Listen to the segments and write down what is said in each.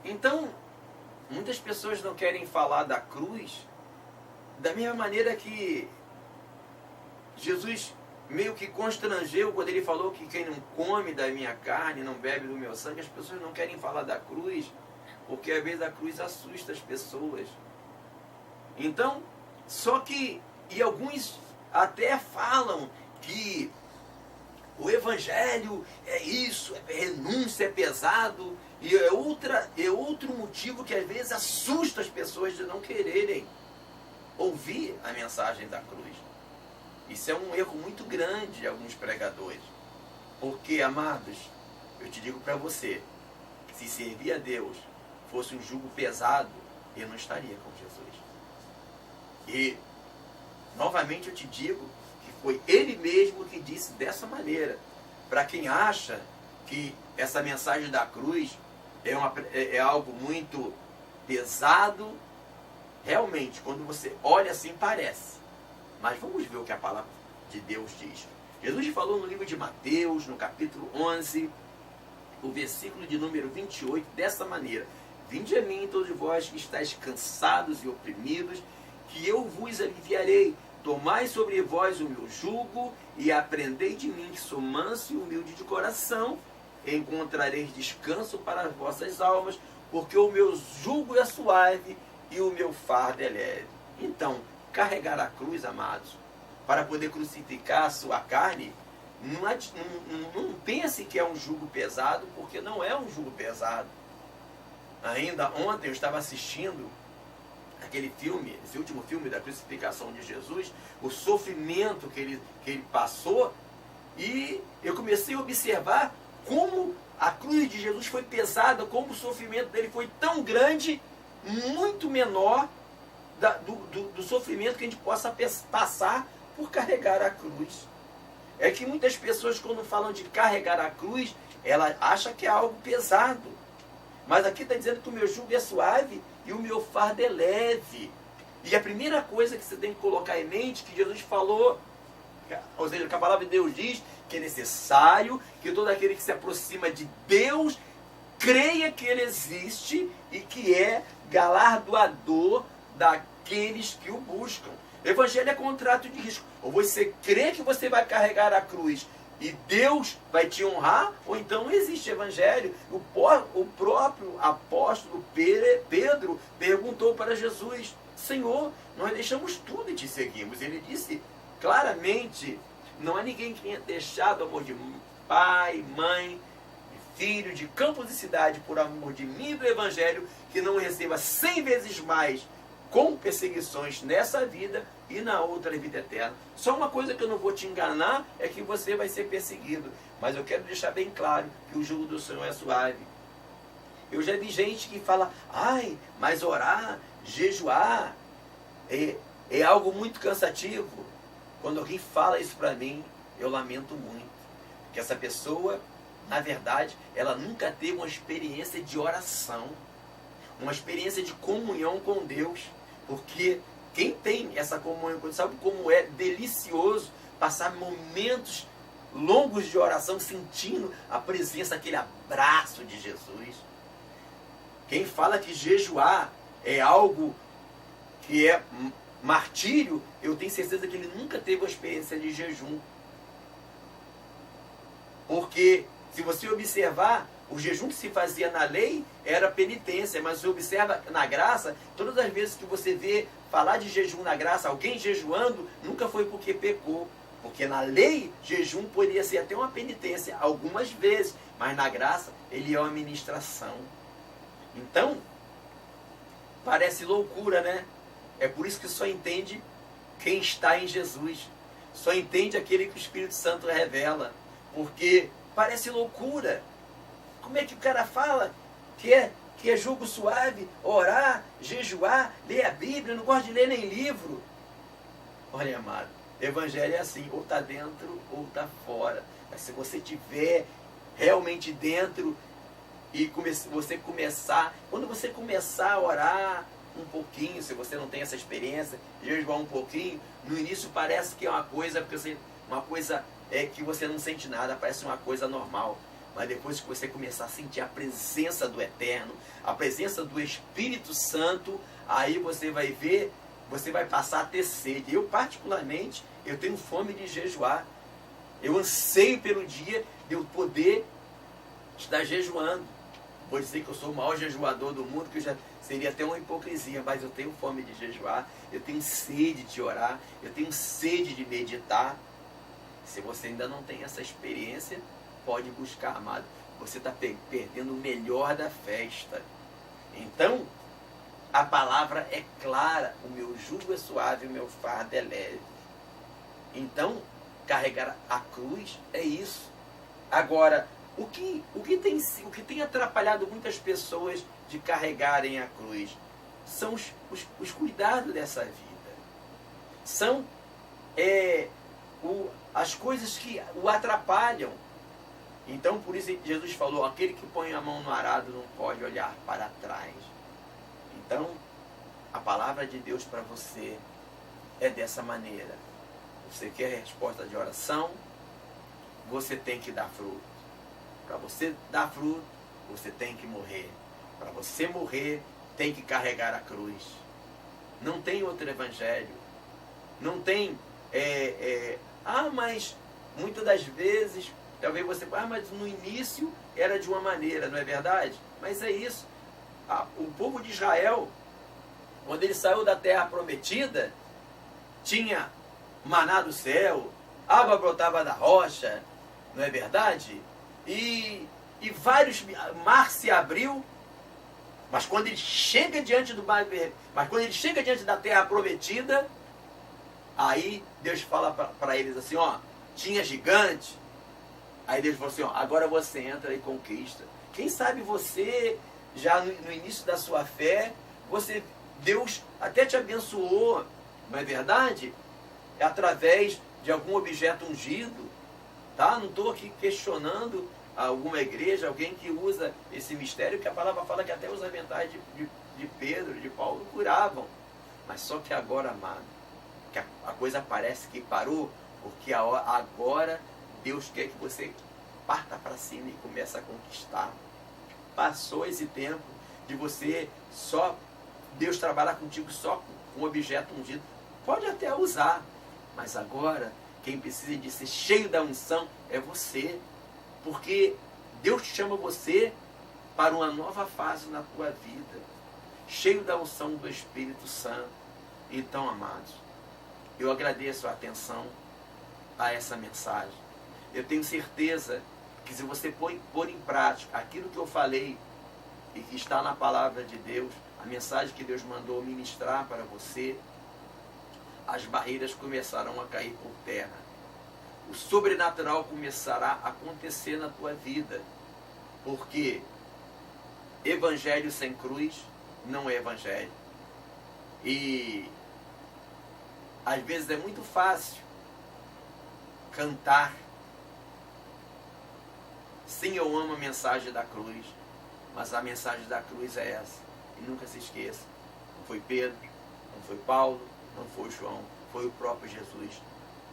Então, muitas pessoas não querem falar da cruz da mesma maneira que Jesus meio que constrangeu quando ele falou que quem não come da minha carne, não bebe do meu sangue. As pessoas não querem falar da cruz, porque às vezes a cruz assusta as pessoas. Então, só que, e alguns até falam que o evangelho é isso, é renúncia, é pesado, e é outro motivo que às vezes assusta as pessoas de não quererem ouvir a mensagem da cruz. Isso é um erro muito grande de alguns pregadores. Porque, amados, eu te digo para você, se servir a Deus fosse um jugo pesado, eu não estaria com Jesus. E, novamente eu te digo, que foi Ele mesmo que disse dessa maneira. Para quem acha que essa mensagem da cruz é algo muito pesado, realmente, quando você olha assim, parece. Mas vamos ver o que a palavra de Deus diz. Jesus falou no livro de Mateus, no capítulo 11, o versículo de número 28, dessa maneira: Vinde a mim, todos vós que estáis cansados e oprimidos, que eu vos aliviarei. Tomai sobre vós o meu jugo e aprendei de mim, que sou manso e humilde de coração. Encontrareis descanso para as vossas almas, porque o meu jugo é suave e o meu fardo é leve. Então, carregar a cruz, amados, para poder crucificar a sua carne, não pense que é um jugo pesado, porque não é um jugo pesado. Ainda ontem eu estava assistindo aquele filme, esse último filme da crucificação de Jesus, o sofrimento que ele passou, e eu comecei a observar como a cruz de Jesus foi pesada, como o sofrimento dele foi tão grande, muito menor do sofrimento que a gente possa passar por carregar a cruz. É que muitas pessoas, quando falam de carregar a cruz, ela acha que é algo pesado. Mas aqui está dizendo que o meu jugo é suave e o meu fardo é leve. E a primeira coisa que você tem que colocar em mente, que Jesus falou, ou seja, que a palavra de Deus diz, que é necessário que todo aquele que se aproxima de Deus creia que Ele existe e que é galardoador daqueles que o buscam. Evangelho é contrato de risco. Ou você crê que você vai carregar a cruz e Deus vai te honrar, ou então não existe evangelho. O próprio apóstolo Pedro perguntou para Jesus: Senhor, nós deixamos tudo e te seguimos. Ele disse claramente: não há ninguém que tenha deixado o amor de pai, mãe, filho, de campos e cidade, por amor de mim e do evangelho, que não receba 100 vezes mais com perseguições nessa vida e na outra vida eterna. Só uma coisa que eu não vou te enganar é que você vai ser perseguido. Mas eu quero deixar bem claro que o jugo do Senhor é suave. Eu já vi gente que fala: ai, mas orar, jejuar é algo muito cansativo. Quando alguém fala isso para mim, eu lamento muito. Porque essa pessoa, na verdade, ela nunca teve uma experiência de oração, uma experiência de comunhão com Deus. Porque quem tem essa comunhão com Deus sabe como é delicioso passar momentos longos de oração, sentindo a presença, aquele abraço de Jesus. Quem fala que jejuar é algo que é martírio, eu tenho certeza que ele nunca teve uma experiência de jejum. Porque, se você observar, o jejum que se fazia na lei era penitência, mas você observa na graça, todas as vezes que você vê falar de jejum na graça, alguém jejuando, nunca foi porque pecou. Porque na lei, jejum poderia ser até uma penitência, algumas vezes, mas na graça, ele é uma ministração. Então, parece loucura, né? É por isso que só entende quem está em Jesus. Só entende aquele que o Espírito Santo revela. Porque parece loucura. Como é que o cara fala que é jugo suave, orar, jejuar, ler a Bíblia, não gosta de ler nem livro? Olha, amado, evangelho é assim, ou está dentro ou está fora. Mas se você estiver realmente dentro e quando você começar a orar um pouquinho, se você não tem essa experiência, jejuar um pouquinho, no início parece que é uma coisa, que você não sente nada, parece uma coisa normal. Mas depois que você começar a sentir a presença do Eterno, a presença do Espírito Santo, aí você vai ver, você vai passar a ter sede. Eu, particularmente, eu tenho fome de jejuar. Eu anseio pelo dia de eu poder estar jejuando. Vou dizer que eu sou o maior jejuador do mundo, que já seria até uma hipocrisia, mas eu tenho fome de jejuar, eu tenho sede de orar, eu tenho sede de meditar. Se você ainda não tem essa experiência, pode buscar, amado. Você está perdendo o melhor da festa. Então, a palavra é clara, o meu jugo é suave, o meu fardo é leve. Então, carregar a cruz é isso. Agora, o que tem atrapalhado muitas pessoas de carregarem a cruz são os cuidados dessa vida. São as coisas que o atrapalham. Então, por isso Jesus falou, aquele que põe a mão no arado não pode olhar para trás. Então, a palavra de Deus para você é dessa maneira. Você quer resposta de oração? Você tem que dar fruto. Para você dar fruto, você tem que morrer. Para você morrer, tem que carregar a cruz. Não tem outro evangelho. Não tem... mas muitas das vezes, talvez você... mas no início era de uma maneira, não é verdade? Mas é isso. O povo de Israel, quando ele saiu da terra prometida, tinha maná do céu, água brotava da rocha, não é verdade? E vários mar se abriu, mas quando ele chega diante do mar, mas quando ele chega diante da terra prometida, aí Deus fala para eles assim, tinha gigante. Aí Deus falou assim, agora você entra e conquista. Quem sabe você, já no início da sua fé, Deus até te abençoou, não é verdade? Através de algum objeto ungido, tá? Não estou aqui questionando alguma igreja, alguém que usa esse mistério, que a palavra fala que até os aventais de Pedro, de Paulo, curavam. Mas só que agora, amado, que a coisa parece que parou, porque agora Deus quer que você parta para cima e comece a conquistar. Passou esse tempo de você Deus trabalhar contigo só com um objeto ungido. Pode até usar, mas agora quem precisa de ser cheio da unção é você. Porque Deus te chama você para uma nova fase na tua vida. Cheio da unção do Espírito Santo. Então, amados, eu agradeço a atenção a essa mensagem. Eu tenho certeza que se você pôr em prática aquilo que eu falei e que está na palavra de Deus, a mensagem que Deus mandou ministrar para você, as barreiras começarão a cair por terra. O sobrenatural começará a acontecer na tua vida. Porque evangelho sem cruz não é evangelho. E às vezes é muito fácil cantar. Sim, eu amo a mensagem da cruz, mas a mensagem da cruz é essa. E nunca se esqueça, não foi Pedro, não foi Paulo, não foi João, foi o próprio Jesus.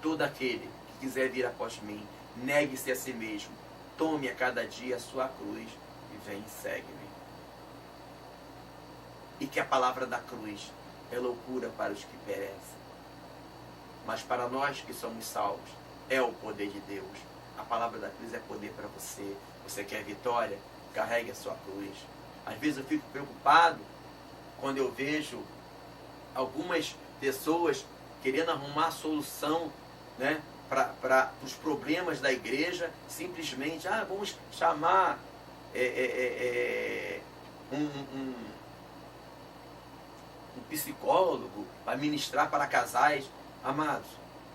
Todo aquele que quiser vir após mim, negue-se a si mesmo, tome a cada dia a sua cruz e vem e segue-me. E que a palavra da cruz é loucura para os que perecem, mas para nós que somos salvos, é o poder de Deus. A palavra da cruz é poder para você. Você quer vitória? Carregue a sua cruz. Às vezes eu fico preocupado quando eu vejo algumas pessoas querendo arrumar a solução, né, para os problemas da igreja, simplesmente, vamos chamar um psicólogo para ministrar para casais. Amados,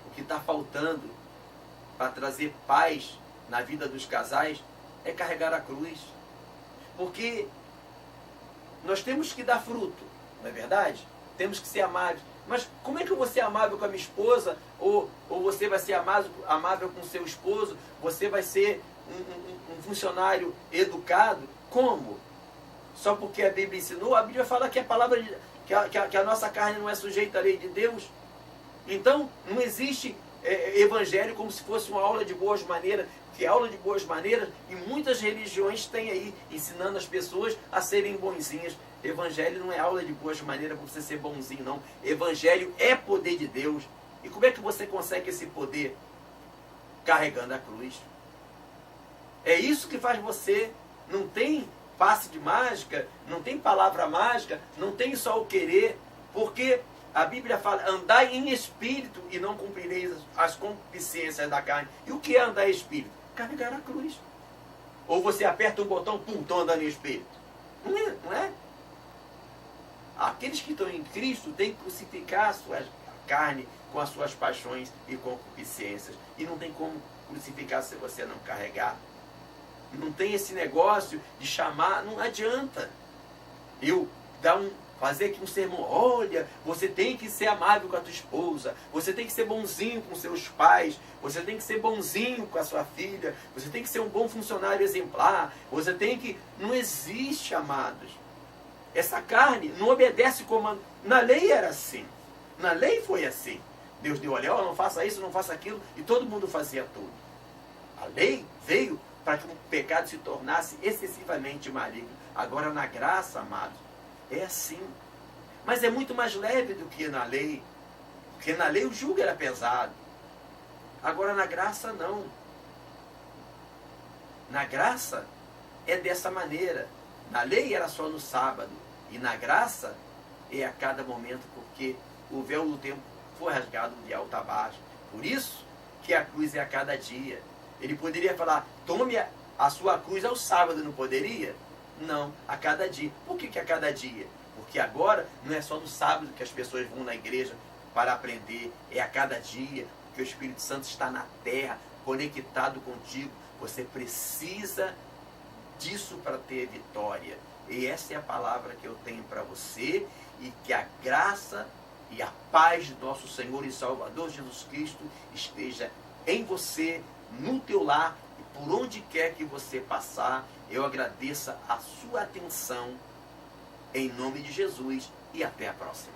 o que está faltando para trazer paz na vida dos casais é carregar a cruz. Porque nós temos que dar fruto, não é verdade? Temos que ser amáveis. Mas como é que eu vou ser amável com a minha esposa? Ou você vai ser amável com o seu esposo? Você vai ser um funcionário educado? Como? Só porque a Bíblia ensinou? A Bíblia fala que a palavra que a nossa carne não é sujeita à lei de Deus. Então, não existe evangelho como se fosse uma aula de boas maneiras, que aula de boas maneiras, e muitas religiões têm aí, ensinando as pessoas a serem bonzinhas. Evangelho não é aula de boas maneiras para você ser bonzinho, não. Evangelho é poder de Deus. E como é que você consegue esse poder? Carregando a cruz. É isso que faz você. Não tem passe de mágica, não tem palavra mágica, não tem só o querer, porque a Bíblia fala, andai em espírito e não cumprireis as concupiscências da carne. E o que é andar em espírito? Carregar a cruz. Ou você aperta um botão, pum, estão andando em espírito. Não é? Não é? Aqueles que estão em Cristo têm que crucificar a sua carne com as suas paixões e concupiscências. E não tem como crucificar se você não carregar. Não tem esse negócio de chamar, não adianta. Eu fazer aqui um sermão, olha, você tem que ser amável com a tua esposa, você tem que ser bonzinho com seus pais, você tem que ser bonzinho com a sua filha, você tem que ser um bom funcionário exemplar, você tem que... Não existe, amados. Essa carne não obedece comando. Na lei era assim. Na lei foi assim. Deus deu, olha, não faça isso, não faça aquilo, e todo mundo fazia tudo. A lei veio para que o pecado se tornasse excessivamente maligno. Agora, na graça, amados, é assim. Mas é muito mais leve do que na lei. Porque na lei o jugo era pesado. Agora, na graça, não. Na graça, é dessa maneira. Na lei era só no sábado. E na graça, é a cada momento, porque o véu do tempo foi rasgado de alto a baixo. Por isso que a cruz é a cada dia. Ele poderia falar, tome a sua cruz ao sábado, não poderia? Não, a cada dia. Por que a cada dia? Porque agora não é só no sábado que as pessoas vão na igreja para aprender, é a cada dia, porque o Espírito Santo está na terra, conectado contigo. Você precisa disso para ter vitória. E essa é a palavra que eu tenho para você, e que a graça e a paz de nosso Senhor e Salvador Jesus Cristo esteja em você, no teu lar, e por onde quer que você passar. Eu agradeço a sua atenção, em nome de Jesus, e até a próxima.